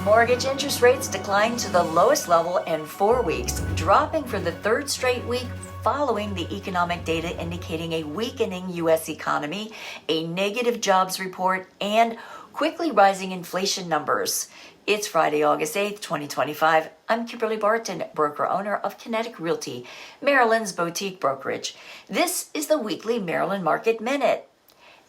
Mortgage interest rates declined to the lowest level in 4 weeks, dropping for the third straight week following the economic data indicating a weakening U.S. economy, a negative jobs report, and quickly rising inflation numbers. It's Friday, August 8th, 2025. I'm Kimberly Barton, broker-owner of Kinetic Realty, Maryland's boutique brokerage. This is the weekly Maryland Market Minute.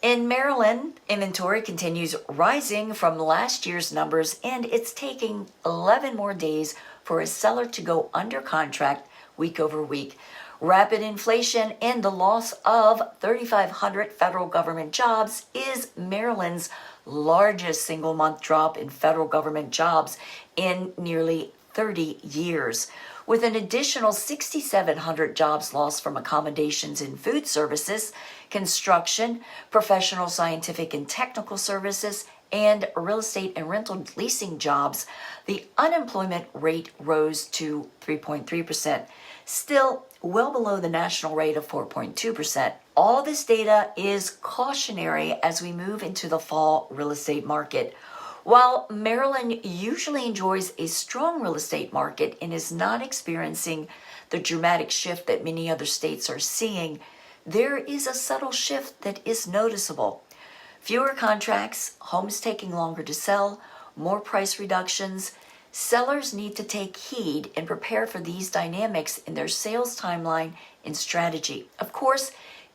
In Maryland, inventory continues rising from last year's numbers, and it's taking 11 more days for a seller to go under contract week over week. Rapid inflation and the loss of 3,500 federal government jobs is Maryland's largest single-month drop in federal government jobs in nearly 30 years, with an additional 6,700 jobs lost from accommodations in food services, construction, professional, scientific, and technical services, and real estate and rental leasing jobs. The unemployment rate rose to 3.3%, still well below the national rate of 4.2%. All this data is cautionary as we move into the fall real estate market. While Maryland usually enjoys a strong real estate market and is not experiencing the dramatic shift that many other states are seeing, there is a subtle shift that is noticeable. Fewer contracts, homes taking longer to sell, more price reductions. Sellers need to take heed and prepare for these dynamics in their sales timeline and strategy. Of course,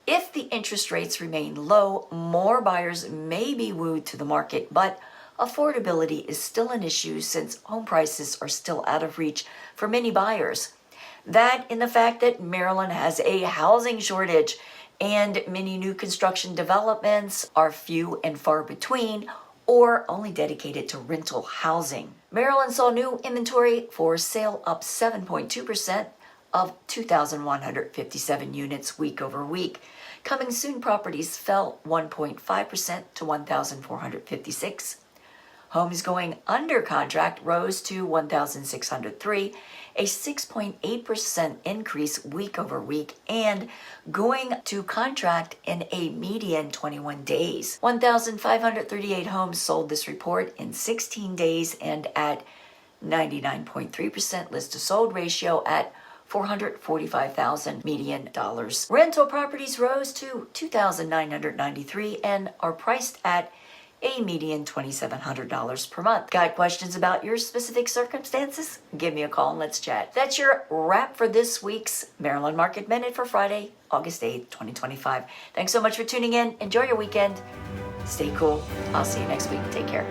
if the interest rates remain low, more buyers may be wooed to the market, but affordability is still an issue since home prices are still out of reach for many buyers. That and the fact that Maryland has a housing shortage and many new construction developments are few and far between or only dedicated to rental housing. Maryland saw new inventory for sale up 7.2% of 2,157 units week over week. Coming soon properties fell 1.5% to 1,456. Homes going under contract rose to 1,603, a 6.8% increase week over week, and going to contract in a median 21 days. 1,538 homes sold this report in 16 days and at 99.3% list to sold ratio at $445,000 median dollars. Rental properties rose to 2,993 and are priced at a median $2,700 per month. Got questions about your specific circumstances? Give me a call and let's chat. That's your wrap for this week's Maryland Market Minute for Friday, August 8th, 2025. Thanks so much for tuning in. Enjoy your weekend. Stay cool. I'll see you next week. Take care.